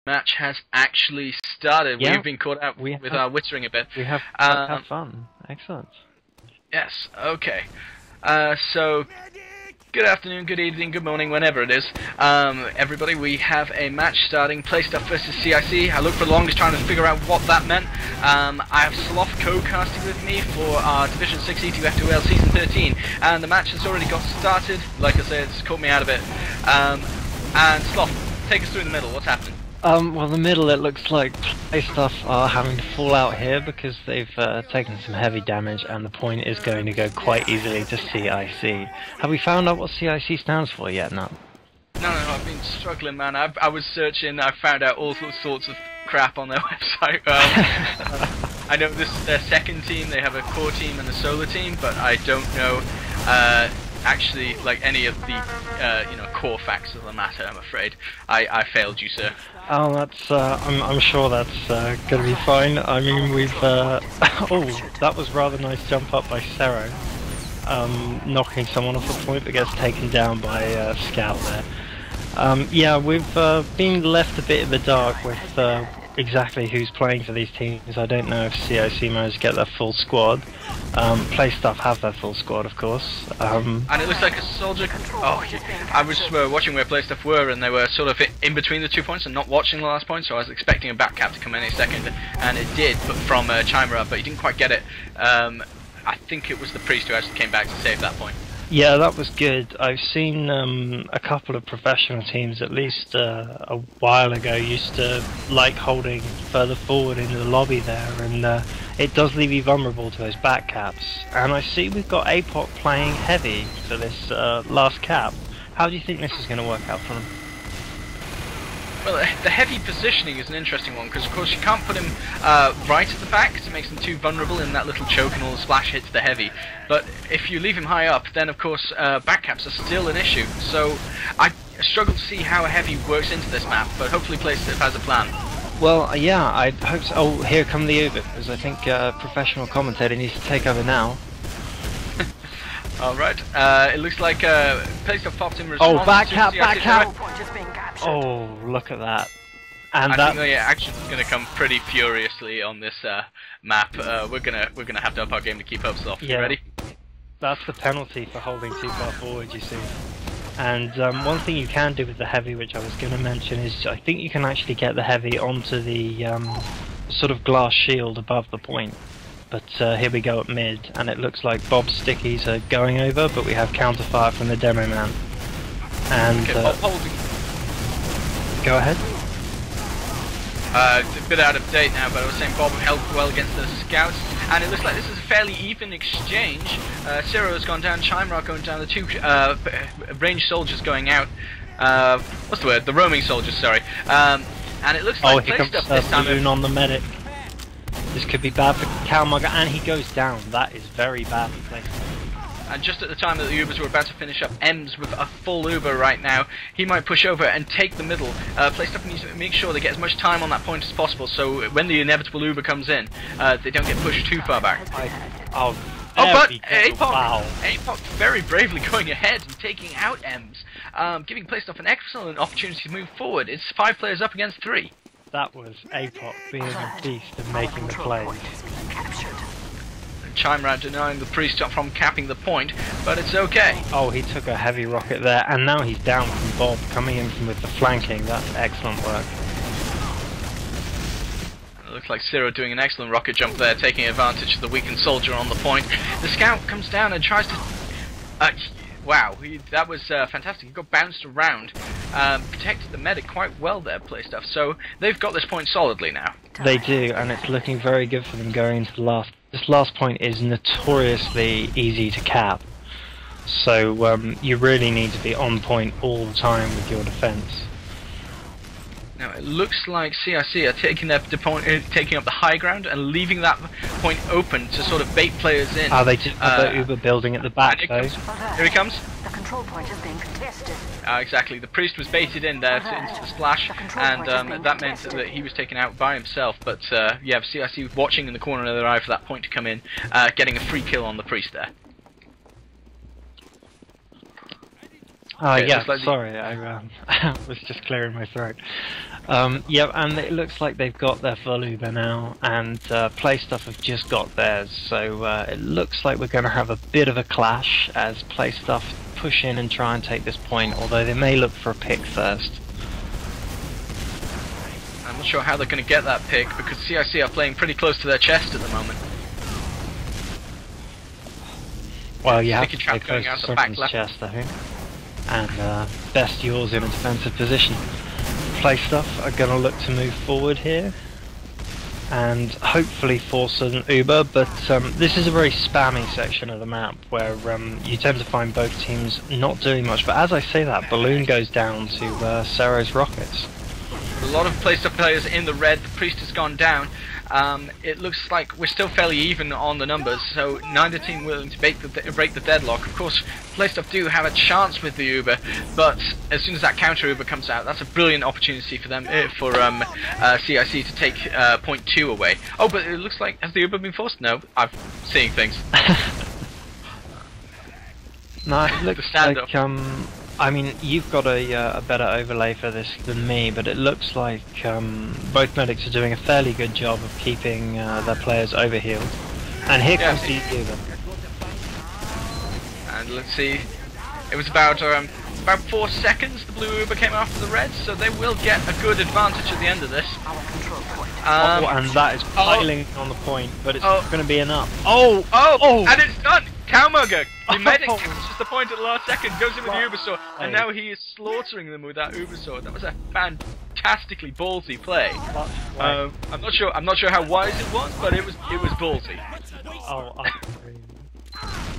Match has actually started. Yeah, We've been caught out with our whittering a bit. We have had fun. Excellent. Yes, okay. So, good afternoon, good evening, good morning, whenever it is. Everybody, we have a match starting, playstuff versus CiC. I looked for the longest trying to figure out what that meant. I have Sloth co-casting with me for our Division 6 ETF2L Season 13, and the match has already got started. Like I said, it's caught me out of it. And Sloth, take us through the middle, what's happening? Well, the middle, it looks like playstuff are having to fall out here because they've taken some heavy damage, and the point is going to go quite easily to CiC. Have we found out what CiC stands for yet, Nat? No, I've been struggling, man. I was searching, I found out all sorts of crap on their website. I know this is their second team, they have a core team and a solo team, but I don't know actually like any of the core facts of the matter. I'm afraid I failed you, sir. Oh, that's I'm sure that's gonna be fine. I mean, we've oh, that was rather nice jump up by Sero, knocking someone off the point, but gets taken down by Scout there. Yeah, we've been left a bit in the dark with exactly who's playing for these teams. I don't know if CiC managed to get their full squad. Playstuff have their full squad, of course. And it looks like a soldier. Oh, I was watching where Playstuff were, and they were sort of in between the 2 points and not watching the last point. So I was expecting a back cap to come in a second, and it did, but from Chimera, but he didn't quite get it. I think it was the priest who actually came back to save that point. Yeah, that was good. I've seen a couple of professional teams, at least a while ago, used to like holding further forward into the lobby there, and it does leave you vulnerable to those back caps. And I see we've got APOC playing heavy for this last cap. How do you think this is going to work out for them? Well, the heavy positioning is an interesting one, because of course you can't put him right at the back, because it makes him too vulnerable in that little choke and all the splash hits the heavy. But if you leave him high up, then of course backcaps are still an issue. So I struggle to see how a heavy works into this map, but hopefully Playstuff has a plan. Well, yeah, I hope so. Oh, here come the Ubers. I think professional commentator needs to take over now. Alright, it looks like Playstuff popped in response. Oh, back cap! Oh, look at that. And I think the action is going to come pretty furiously on this map. We're gonna have to up our game to keep up, Sloth. Yeah. You ready? That's the penalty for holding too far forward, you see. And one thing you can do with the heavy, which I was going to mention, is I think you can actually get the heavy onto the sort of glass shield above the point. But here we go at mid, and it looks like Bob's stickies are going over, but we have counterfire from the demo man. And okay, Bob holding. Go ahead. It's a bit out of date now, but I was saying Bob held well against the scouts, and it looks like this is a fairly even exchange. Ciro has gone down, Chimera going down, the two ranged soldiers going out. What's the word? The roaming soldiers, sorry. And it looks like here comes this time Balloon on the medic. This could be bad for Calmugger, and he goes down. That is very bad for Playstuff. And just at the time that the Ubers were about to finish up, Ems with a full Uber right now, he might push over and take the middle. Playstuff needs to make sure they get as much time on that point as possible, so when the inevitable Uber comes in, they don't get pushed too far back. But APOC, wow. APOC very bravely going ahead and taking out Ems, giving Playstuff an excellent opportunity to move forward. It's 5 players up against 3. That was APOC being a beast and making the play. Chimera denying the priest from capping the point, but it's okay. Oh, he took a heavy rocket there, and now he's down from Bob, coming in from with the flanking. That's excellent work. It looks like Ciro doing an excellent rocket jump there, taking advantage of the weakened soldier on the point. The scout comes down and tries to... wow, that was fantastic. He got bounced around, protected the medic quite well there, Playstuff. So they've got this point solidly now. They do, and it's looking very good for them going into the last. This last point is notoriously easy to cap, so you really need to be on point all the time with your defense. Now it looks like CiC are taking up the high ground and leaving that point open to sort of bait players in. Oh, they did have the Uber building at the back, though. Here he comes. The control point is being contested. Exactly. The priest was baited in there into the splash, and that meant that he was taken out by himself. But yeah, CiC watching in the corner of their eye for that point to come in, getting a free kill on the priest there. Yeah, like sorry, I was just clearing my throat. Yeah, and it looks like they've got their full Uber now, and playstuff have just got theirs, so it looks like we're going to have a bit of a clash as playstuff push in and try and take this point, although they may look for a pick first. I'm not sure how they're going to get that pick, because CiC are playing pretty close to their chest at the moment. Well, you have Sticky to trap stay going close out to the back someone's left. chest, I think. And best yours in a defensive position. Playstuff are going to look to move forward here and hopefully force an Uber, but this is a very spammy section of the map where you tend to find both teams not doing much, but as I say that, Balloon goes down to Cero's rockets. A lot of playstuff players in the red, the priest has gone down. It looks like we're still fairly even on the numbers, so neither team willing to break the deadlock. Of course, playstuff do have a chance with the Uber, but as soon as that counter Uber comes out, that's a brilliant opportunity for them, for CiC to take point 2 away. Oh, but it looks like, has the Uber been forced? No, I'm seeing things. No, it looks like, I mean, you've got a better overlay for this than me, but it looks like both medics are doing a fairly good job of keeping their players overhealed. And here comes the Uber. And let's see, it was about 4 seconds the blue Uber came after the red, so they will get a good advantage at the end of this. And that is piling on the point, but it's not going to be enough. And it's done! Cowmugger! The medic catches the point at the last second, goes in with the Uber sword, and now he is slaughtering them with that Uber sword. That was a fantastically ballsy play. I'm not sure how wise it was, but it was ballsy.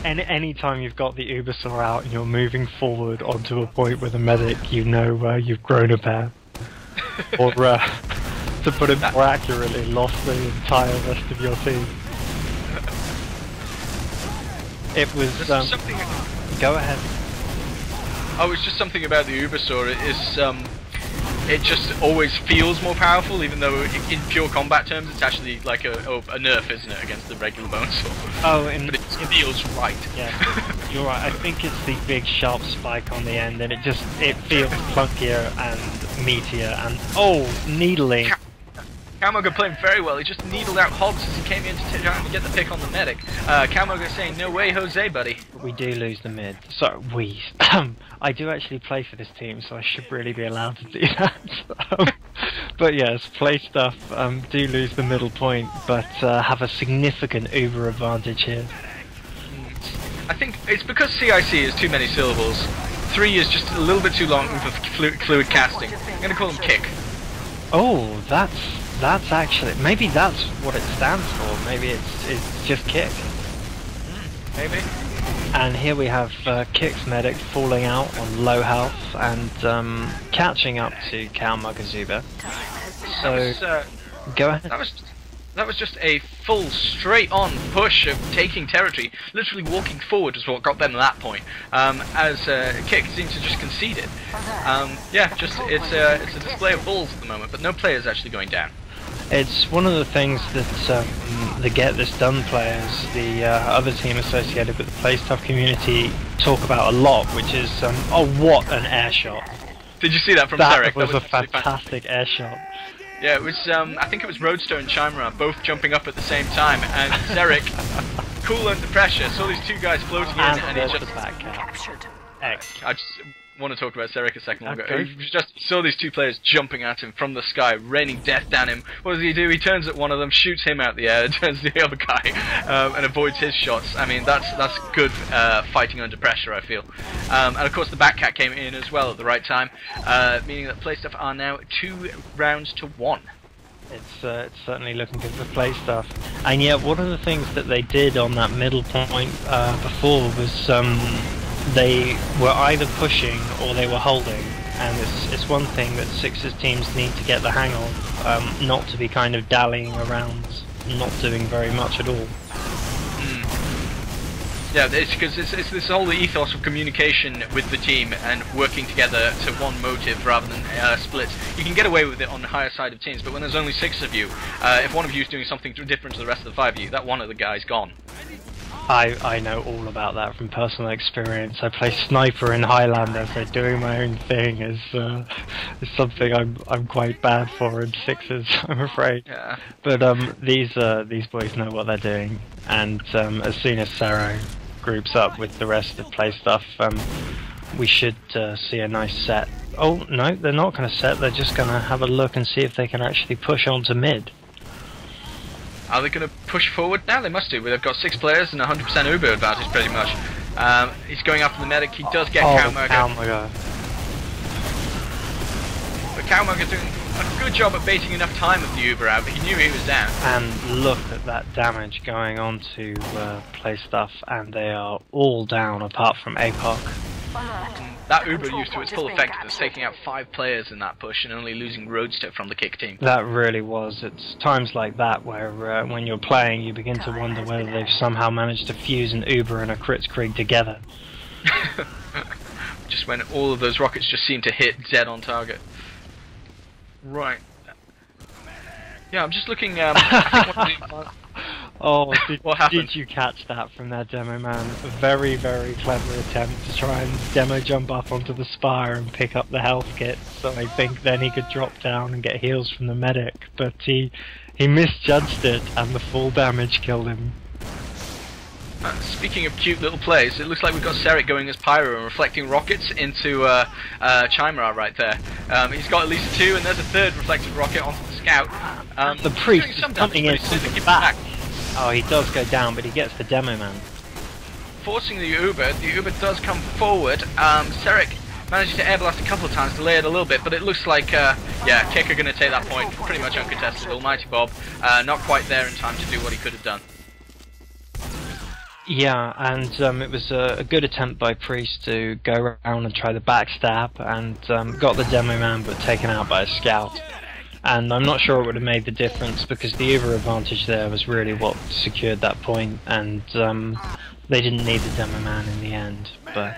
Any time you've got the Uber sword out and you're moving forward onto a point with a medic, you know you've grown a pair. Or to put it more accurately, lost the entire rest of your team. It was something. Go ahead. Oh, it's just something about the Uber sword. It just always feels more powerful, even though in pure combat terms it's actually like a nerf, isn't it, against the regular bone sword? But it feels right. Yeah, you're right. I think it's the big sharp spike on the end, and it feels clunkier and meatier and needling. Cowmugger playing very well. He just needled out Hobbs as he came in to try and get the pick on the medic. Cowmugger saying, "No way, Jose, buddy." We do lose the mid. So I do actually play for this team, so I should really be allowed to do that. But yes, playstuff do lose the middle point, but have a significant Uber advantage here. I think it's because CiC is too many syllables. 3 is just a little bit too long for fluid casting. I'm going to call him Kick. Oh, that's actually, maybe that's what it stands for. Maybe it's just Kick. Maybe. And here we have Kick's medic falling out on low health and catching up to Cowmugger's Uber. So go ahead. That was just a full straight-on push of taking territory. Literally walking forward is what got them to that point. As Kick seems to just concede it. It's a display of balls at the moment, but no players actually going down. It's one of the things that the Get This Done players, the other team associated with the playstuff community, talk about a lot, which is, what an air shot. Did you see that from That Zarek? was a fantastic air shot. Yeah, it was, I think it was Roadster and Chimera both jumping up at the same time, and Zarek, cool under pressure, saw these two guys floating in, and he just... Captured. I just want to talk about Zarek a second ago. He just saw these two players jumping at him from the sky, raining death down him. What does he do? He turns at one of them, shoots him out the air, turns to the other guy, and avoids his shots. I mean, that's good fighting under pressure, I feel. And of course the Batcat came in as well at the right time, meaning that playstuff are now 2 rounds to 1. It's certainly looking good for playstuff. And yet one of the things that they did on that middle point before was they were either pushing or they were holding, and it's one thing that Six's teams need to get the hang of, not to be kind of dallying around, not doing very much at all. Yeah, it's because it's this whole ethos of communication with the team and working together to one motive rather than splits. You can get away with it on the higher side of teams, but when there's only 6 of you, if one of you is doing something different to the rest of the 5 of you, that one of the guys gone. I know all about that from personal experience. I play sniper in Highlander, so doing my own thing is something I'm quite bad for in sixes, I'm afraid. Yeah. But these boys know what they're doing, and as soon as Saro groups up with the rest of playstuff, we should see a nice set. Oh no, they're not going to set. They're just going to have a look and see if they can actually push on to mid. Are they going to push forward now? They must do. They've got 6 players and 100% Uber advantage pretty much. He's going after the medic. He does get Cowmurger. But Cowmurger doing a good job at baiting enough time with the Uber out, but he knew he was down. And look at that damage going on to playstuff, and they are all down apart from APOC. That Uber used to its full effectiveness, taking out 5 players in that push and only losing Roadster from the CiC team. That really was. It's times like that where when you're playing you begin to wonder whether they've somehow managed to fuse an Uber and a Kritzkrieg together. Just when all of those rockets just seem to hit dead on target. Right. Yeah, I'm just looking... Oh, What did you catch that from their demo man? A very, very clever attempt to try and demo jump up onto the spire and pick up the health kit, so I think then he could drop down and get heals from the medic, but he misjudged it and the full damage killed him. Speaking of cute little plays, it looks like we've got CiC going as Pyro and reflecting rockets into Chimera right there. He's got at least 2, and there's a 3rd reflected rocket onto the scout. The priest is coming in from the back. Oh, he does go down, but he gets the demo man. Forcing the Uber does come forward. CiC managed to air blast a couple of times, delay it a little bit, but it looks like, yeah, CiC are going to take that point pretty much uncontested. Almighty Bob, not quite there in time to do what he could have done. Yeah, and it was a good attempt by Priest to go around and try the backstab, and got the demo man, but taken out by a scout. And I'm not sure it would have made the difference because the Uber advantage there was really what secured that point, and they didn't need the demo man in the end. But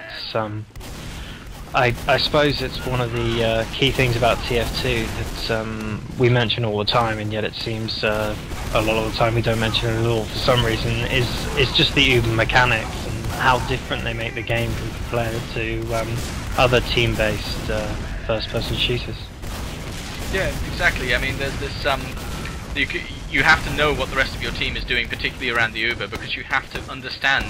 I suppose it's one of the key things about TF2 that we mention all the time, and yet it seems a lot of the time we don't mention it at all for some reason, is just the Uber mechanics and how different they make the game compared to other team-based first-person shooters. Yeah, exactly. I mean, there's this you have to know what the rest of your team is doing, particularly around the Uber, because you have to understand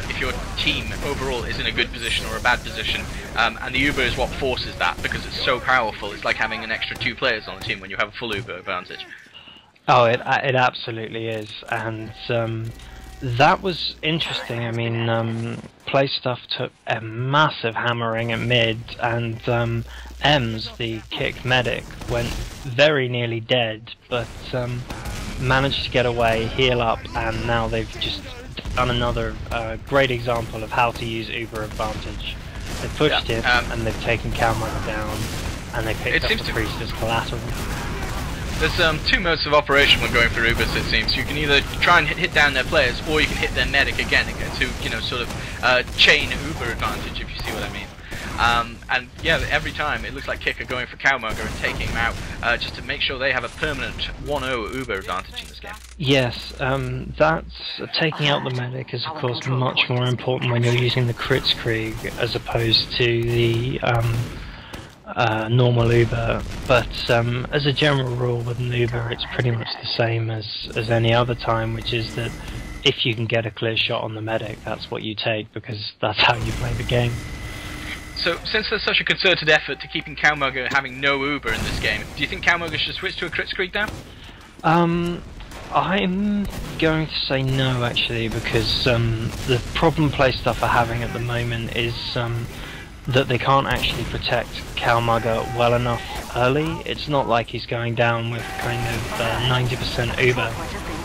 if your team overall is in a good position or a bad position, and the Uber is what forces that, because it's so powerful. It's like having an extra 2 players on the team when you have a full Uber advantage. Oh, it absolutely is, and that was interesting. I mean, playstuff took a massive hammering at mid, and Ems, the CiC medic, went very nearly dead, but managed to get away, heal up, and now they've just done another great example of how to use Uber advantage. They pushed it, and they've taken Cowmurger down, and they picked up the priest as collateral. There's 2 modes of operation when going for Ubers, it seems. You can either try and hit down their players, or you can hit their medic again and get to, you know, sort of chain Uber advantage, if you see what I mean. And yeah, every time it looks like CiC are going for Cowmurger and taking him out, just to make sure they have a permanent 1-0 Uber advantage in this game. Yes, that's taking out the medic is of course much more important when you're using the Kritzkrieg as opposed to the normal Uber, but as a general rule with an Uber it's pretty much the same as any other time, which is that if you can get a clear shot on the medic, that's what you take, because that's how you play the game. So, since there's such a concerted effort to keeping Cowmurger having no Uber in this game, do you think Cowmurger should switch to a Kritzkrieg now? I'm going to say no, actually, because the problem playstuff are having at the moment is that they can't actually protect Cowmurger well enough early. It's not like he's going down with kind of 90% Uber.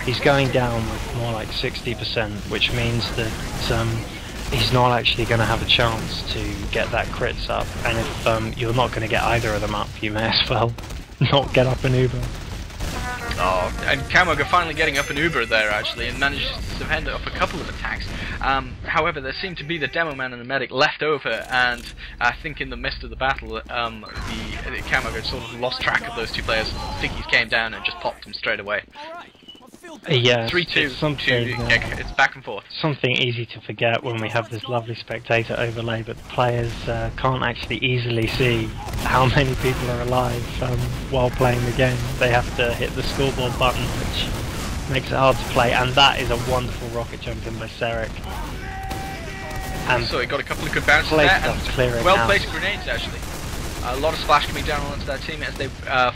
He's going down with more like 60%, which means that he's not actually going to have a chance to get that crits up, and if you're not going to get either of them up, you may as well not get up an Uber. Oh, and Cowmurger finally getting up an Uber there actually, and managed to fend off a couple of attacks. However, there seemed to be the demo man and the medic left over, and I think in the midst of the battle, the Cowmurger sort of lost track of those 2 players. Stickies came down and just popped them straight away. Yeah, 3-2 it's something, it's back and forth. something easy to forget when we have this lovely spectator overlay, but the players can't actually easily see how many people are alive while playing the game. They have to hit the scoreboard button, which makes it hard to play, and that is a wonderful rocket jump in by CiC. And So he got a couple of good bounces there, and well-placed grenades actually. A lot of splash coming down onto their team as they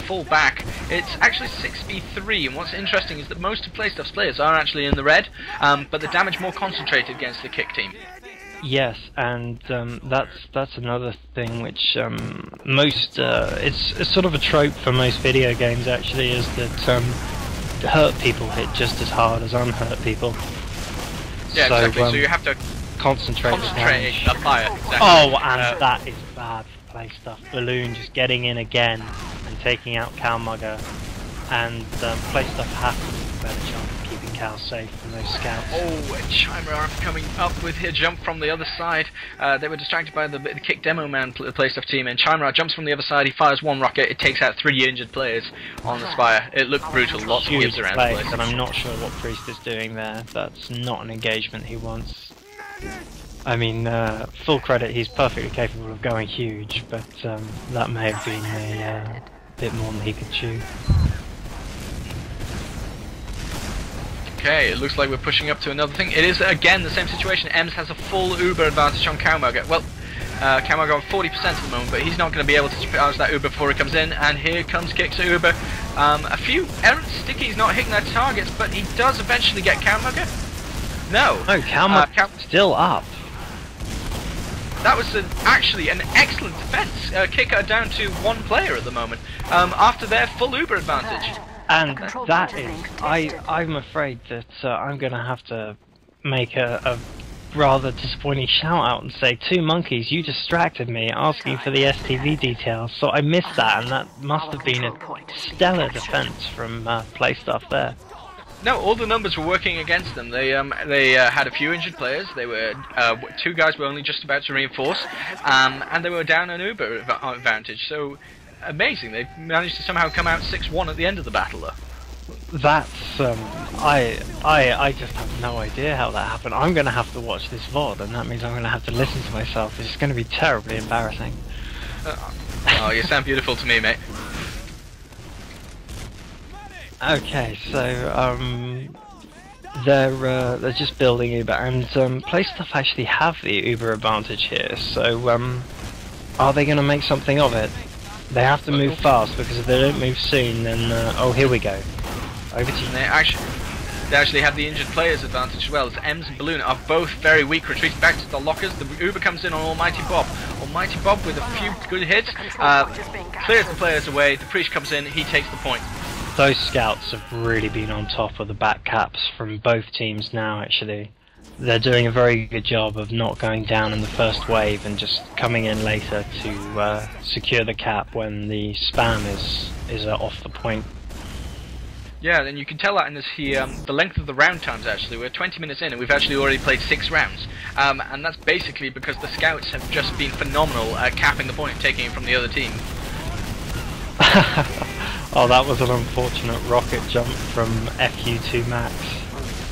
fall back. It's actually 6v3, and what's interesting is that most of playstuff's players are actually in the red, but the damage more concentrated against the CiC team. Yes, and that's another thing which it's sort of a trope for most video games actually, is that hurt people hit just as hard as unhurt people. Yeah, so, exactly. So you have to concentrate the fire. Exactly. Oh, and that is bad for play stuff. Balloon just getting in again and taking out Cowmugger, and play stuff have to do a better chance of keeping Cow safe from those scouts. Oh, and Chimera coming up with her jump from the other side. They were distracted by the CiC demo man playstuff team, and Chimera jumps from the other side. He fires one rocket. It takes out 3 injured players on the spire. It looked brutal. Lots of gives around the place. And I'm not sure what Priest is doing there. That's not an engagement he wants. I mean, full credit, he's perfectly capable of going huge, but that may have been a bit more than he could chew. Okay, it looks like we're pushing up to another thing. It is, again, the same situation. Ems has a full Uber advantage on Cowmugger. Well, Cowmugger on 40% at the moment, but he's not going to be able to charge that Uber before he comes in, and here comes CiC's Uber. A few errant stickies not hitting their targets, but he does eventually get Cowmugger. No. No, Cowmugger's still up. That was actually an excellent defense. CiC are down to 1 player at the moment, after their full Uber advantage. And that is, I'm afraid that I'm going to have to make a rather disappointing shout out and say, 2 monkeys, you distracted me asking for the STV details, so I missed that, and that must have been a stellar defense from Playstuff there. No, all the numbers were working against them. They had a few injured players. They were 2 guys were only just about to reinforce, and they were down an Uber advantage. So amazing! They managed to somehow come out 6-1 at the end of the battle, though. That's I just have no idea how that happened. I'm going to have to watch this VOD, and that means I'm going to have to listen to myself. It's going to be terribly embarrassing. Oh, you sound beautiful to me, mate. Okay, so they're just building Uber, and Playstuff actually have the Uber advantage here. So are they going to make something of it? They have to move fast, because if they don't move soon, then oh, here we go. Over to you. They actually have the injured players advantage as well, as Ems and Balloon are both very weak, retreating back to the lockers. The Uber comes in on Almighty Bob. Almighty Bob with a few good hits, clears the players away. The Priest comes in, he takes the point. Those scouts have really been on top of the back caps from both teams now, actually. They're doing a very good job of not going down in the first wave and just coming in later to secure the cap when the spam is off the point. Yeah, and you can tell that in this here, the length of the round times actually. We're 20 minutes in and we've actually already played 6 rounds. And that's basically because the scouts have just been phenomenal at capping the point and taking it from the other team. Oh, that was an unfortunate rocket jump from FU2 Max.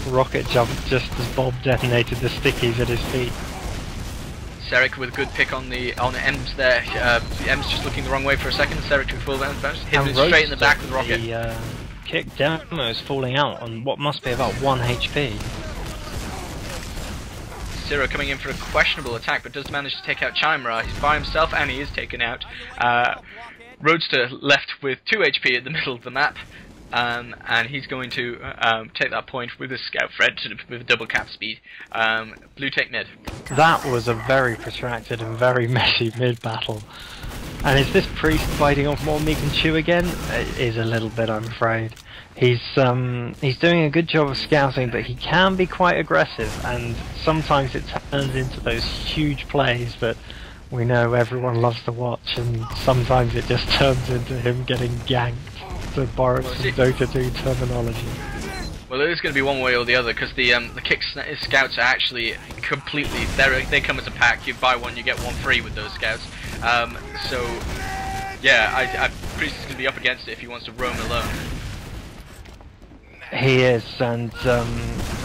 Rocket jump just as Bob detonated the stickies at his feet. CiC with a good pick on Ems there. Ems just looking the wrong way for a second. CiC with full advantage, hit him straight in the back with the rocket. The CiC demo is falling out on what must be about 1 HP. Zero coming in for a questionable attack, but does manage to take out Chimera. He's by himself and he is taken out. Roadster left with 2 HP at the middle of the map, and he's going to take that point with his scout Fred with double cap speed. Blue take mid. That was a very protracted and very messy mid battle. And is this Priest fighting off more Meek and Chew again? It is a little bit, I'm afraid. He's doing a good job of scouting, but he can be quite aggressive, and sometimes it turns into those huge plays that we know everyone loves to watch, and sometimes it just turns into him getting ganked, to borrow some Dota 2 terminology. Well, it is going to be one way or the other, because the CiC scouts are actually completely, they come as a pack. You buy one, you get one free with those scouts. So, yeah, Priest is going to be up against it if he wants to roam alone. He is, and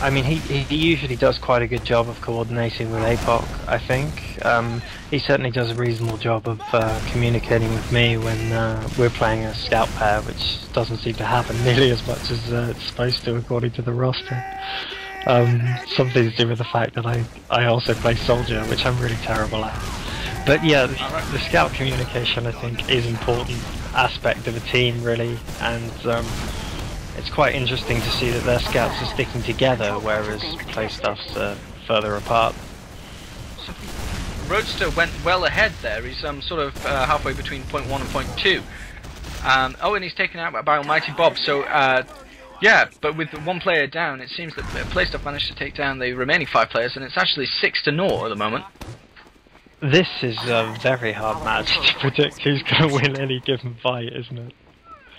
I mean, he usually does quite a good job of coordinating with APOC, I think. He certainly does a reasonable job of communicating with me when we're playing a scout pair, which doesn't seem to happen nearly as much as it's supposed to according to the roster. Something to do with the fact that I also play soldier, which I'm really terrible at. But yeah, the scout communication, I think, is an important aspect of a team, really, and it's quite interesting to see that their scouts are sticking together, whereas playstuffs are further apart. Roadster went well ahead there. He's sort of halfway between point 1 and point 2. Oh, and he's taken out by Almighty Bob. So yeah, but with one player down, it seems that playstuff managed to take down the remaining 5 players, and it's actually 6-0 at the moment. This is a very hard match to predict who's going to win any given fight, isn't it?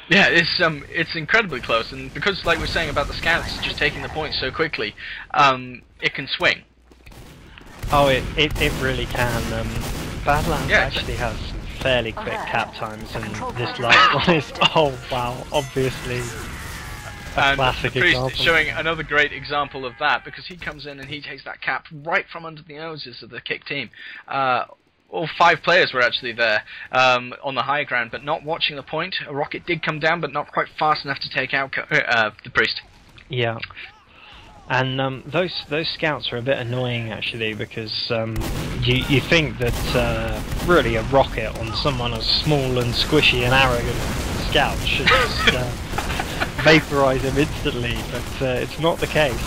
Yeah, it's incredibly close, and because, like we were saying about the scouts just taking the points so quickly, it can swing. Oh, it really can. Badlands Yeah, actually has some fairly quick cap times, and this last one is, oh wow, obviously a And classic the Priest example. is showing another great example of that, because he comes in and he takes that cap right from under the noses of the kick team. All 5 players were actually there on the high ground, but not watching the point. A rocket did come down, but not quite fast enough to take out the Priest. Yeah. And those scouts are a bit annoying actually, because you think that really a rocket on someone as small and squishy and arrogant as a scout should just vaporize him instantly, but it's not the case.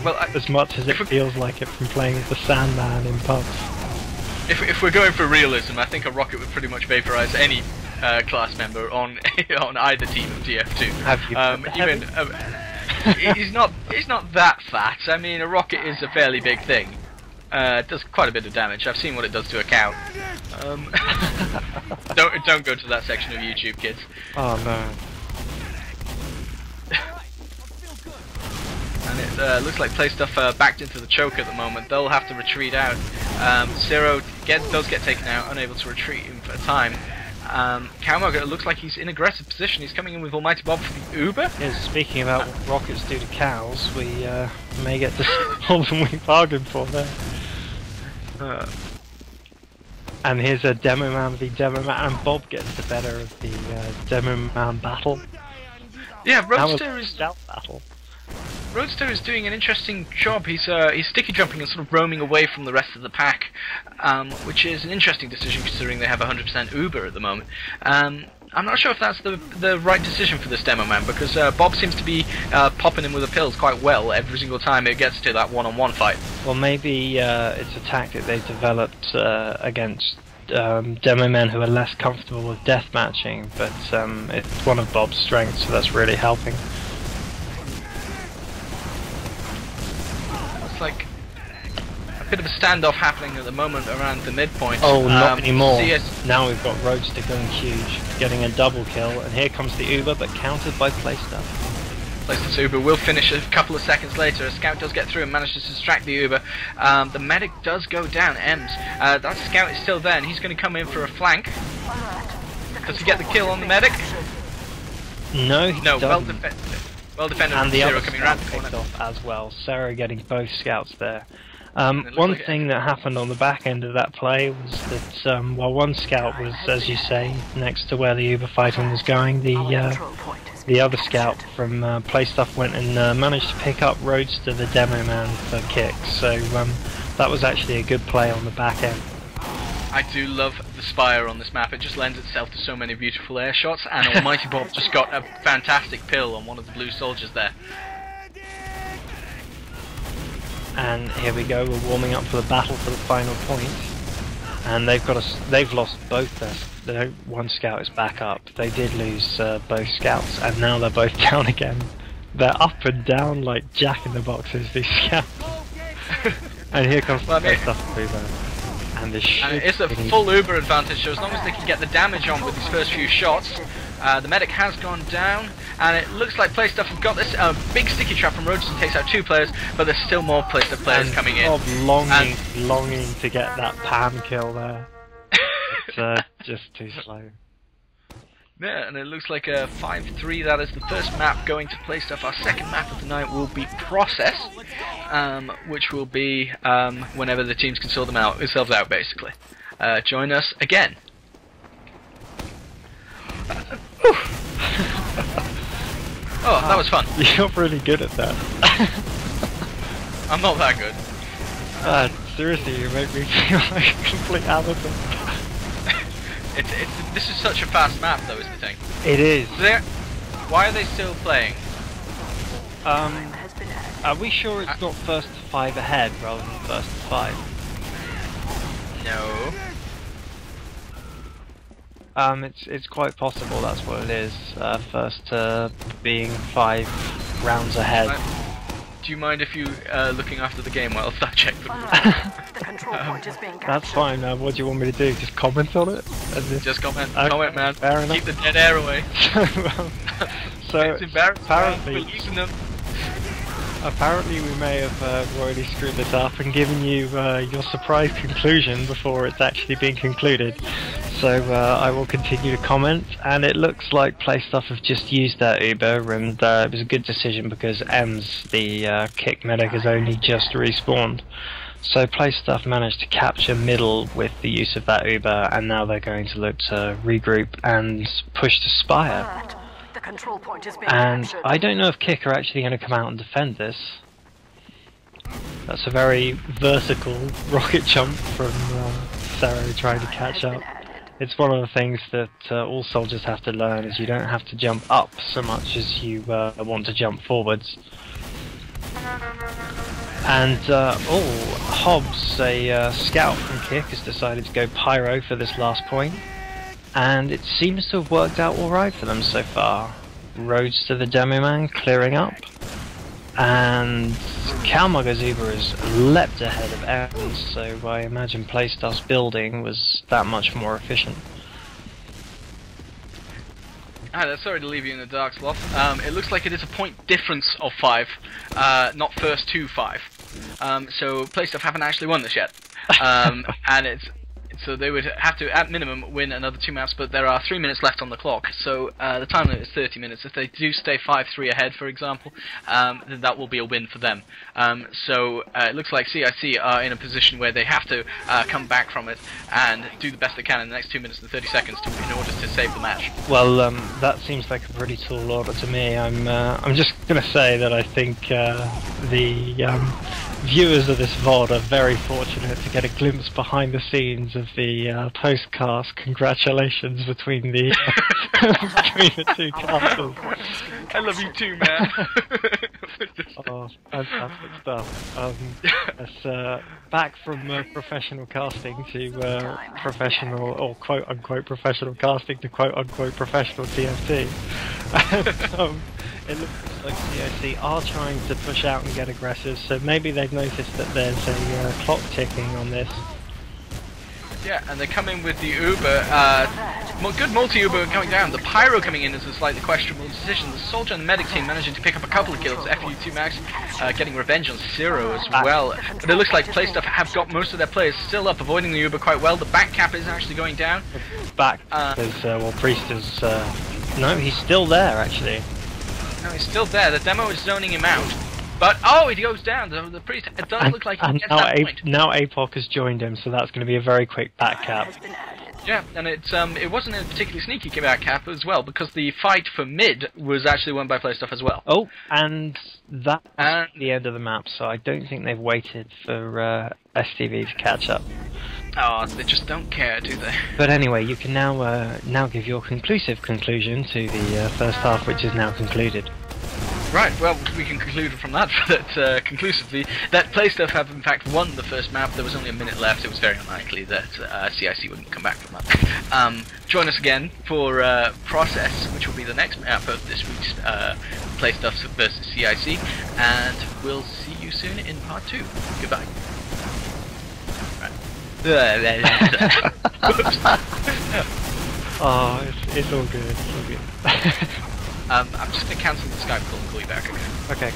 Well, as much as it feels like it from playing with the Sandman in pubs. If we're going for realism, I think a rocket would pretty much vaporize any class member on on either team of TF2. Have you He's not that fat. I mean, a rocket is a fairly big thing. It does quite a bit of damage. I've seen what it does to a cow. Don't go to that section of YouTube, kids. Oh no. And it looks like playstuff backed into the choke at the moment. They'll have to retreat out. Zero does get taken out, unable to retreat in for time. Cowmog, it looks like he's in aggressive position. He's coming in with Almighty Bob for the Uber. Yeah, speaking about what rockets do to cows, we may get to see more than we bargained for there. And here's a Demo Man v Demo Man, and Bob gets the better of the Demo Man battle. Yeah, Roadster is doing an interesting job. He's sticky jumping and sort of roaming away from the rest of the pack, which is an interesting decision considering they have 100% Uber at the moment. I'm not sure if that's the right decision for this Demo Man, because Bob seems to be popping him with the pills quite well every single time it gets to that one-on-one fight. Well, maybe it's a tactic they've developed against Demo Men who are less comfortable with death matching, but it's one of Bob's strengths, so that's really helping. It's like a bit of a standoff happening at the moment around the midpoint. Oh, not anymore. CS Now we've got Roadster going huge, getting a double kill, and here comes the Uber, but countered by playstuff. Playstuff's Uber will finish a couple of seconds later. A scout does get through and manages to distract the Uber. The medic does go down, Ems. That scout is still there, and he's going to come in for a flank. Does he get the kill on the medic? No, he No, doesn't. well defended And from the Zero other coming scout around the picked corner. off as well. Sarah getting both scouts there. looks One like thing that happened on the back end of that play was that while one scout was, as you say, next to where the Uber fighting was going, the other scout from Playstuff went and managed to pick up Roadster, the Demo Man, for kicks. So that was actually a good play on the back end. I do love the spire on this map. It just lends itself to so many beautiful air shots, and Almighty Bob just got a fantastic pill on one of the blue soldiers there. And here we go, we're warming up for the battle for the final point. And they've lost both their one scout is back up. They did lose both scouts, and now they're both down again. They're up and down like Jack in the boxes, these scouts. And here comes the stuff Uber. And it's a full Uber advantage, so as long as they can get the damage on with these first few shots. The medic has gone down, and it looks like Playstuff have got this big sticky trap from Roadster, takes out 2 players, but there's still more Playstuff players coming in. Bob longing to get that pan kill there. It's just too slow. Yeah, and it looks like a 5-3. That is the first map going to play stuff. Our second map of the night will be Process, which will be whenever the teams can sort themselves out, basically. Join us again. Oh, that was fun. You're really good at that. I'm not that good. Seriously, you make me feel like a complete amateur. This is such a fast map, though, is the thing. It is. Why are they still playing? Are we sure it's not first to 5 ahead rather than first to 5? No. It's quite possible that's what it is. First to being 5 rounds ahead. Do you mind if you looking after the game while I check the That's fine. What do you want me to do? Just comment on it? Just comment. Okay, comment, man. fair enough. Keep the dead air away. So it's embarrassing. apparently, We're using them. Apparently we may have already screwed this up and given you your surprise conclusion before it's actually been concluded. So I will continue to comment, and it looks like Playstuff have just used their Uber, and it was a good decision because Ems, the kick medic, has only just respawned. So Playstuff managed to capture middle with the use of that Uber, and now they're going to look to regroup and push to Spire. Control point is being And captured. I don't know if Kick are actually going to come out and defend this. That's a very vertical rocket jump from Sarah trying to catch up. It's one of the things that all soldiers have to learn, is you don't have to jump up so much as you want to jump forwards. And Hobbs, a scout from Kick, has decided to go pyro for this last point. And it seems to have worked out alright for them so far. Roads to the Demo Man clearing up. And Calmugger's Uber has leapt ahead of Evans, so I imagine Playstuff's building was that much more efficient. Sorry to leave you in the dark, Sloth. It looks like it is a point difference of 5, not first to 5. So Playstuff haven't actually won this yet. And so they would have to, at minimum, win another 2 maps, but there are 3 minutes left on the clock, so the time limit is 30 minutes. If they do stay 5-3 ahead, for example, then that will be a win for them. So it looks like CiC are in a position where they have to come back from it and do the best they can in the next 2 minutes and 30 seconds in order to save the match. Well, that seems like a pretty tall order to me. I'm just going to say that I think the viewers of this VOD are very fortunate to get a glimpse behind the scenes of the post-cast congratulations between the between the two casters. I love you too, man. Oh, fantastic stuff. It's back from professional casting to professional, or quote-unquote professional casting to quote-unquote professional TFT. It looks like CiC are trying to push out and get aggressive, so maybe they've noticed that there's a clock ticking on this. Yeah, and they come in with the Uber, good multi-Uber coming down. The Pyro coming in is a slightly questionable decision. The Soldier and the Medic team managing to pick up a couple of kills. FU2 Max getting revenge on Zero as well. But it looks like Playstuff have got most of their players still up, avoiding the Uber quite well. The back cap is actually going down. Back, because, well, Priest is, no, he's still there, actually. No, he's still there. The demo is zoning him out. But, oh, he goes down. The Priest, it does look like he gets that point. Now APOC has joined him, so that's going to be a very quick back cap. Yeah, and it wasn't a particularly sneaky back cap as well, because the fight for mid was actually won by Playstuff as well. Oh, and that's the end of the map, so I don't think they've waited for STV to catch up. Oh, they just don't care, do they? But anyway, you can now give your conclusive conclusion to the first half, which is now concluded. Right, well, we can conclude from that conclusively that Playstuff have in fact won the first map. There was only a minute left. It was very unlikely that CiC wouldn't come back from that. Join us again for Process, which will be the next map of this week's Playstuff versus CiC, and we'll see you soon in part 2. Goodbye. Oh, it's all good. It's all good. I'm just going to cancel the Skype call and call you back, okay? Okay.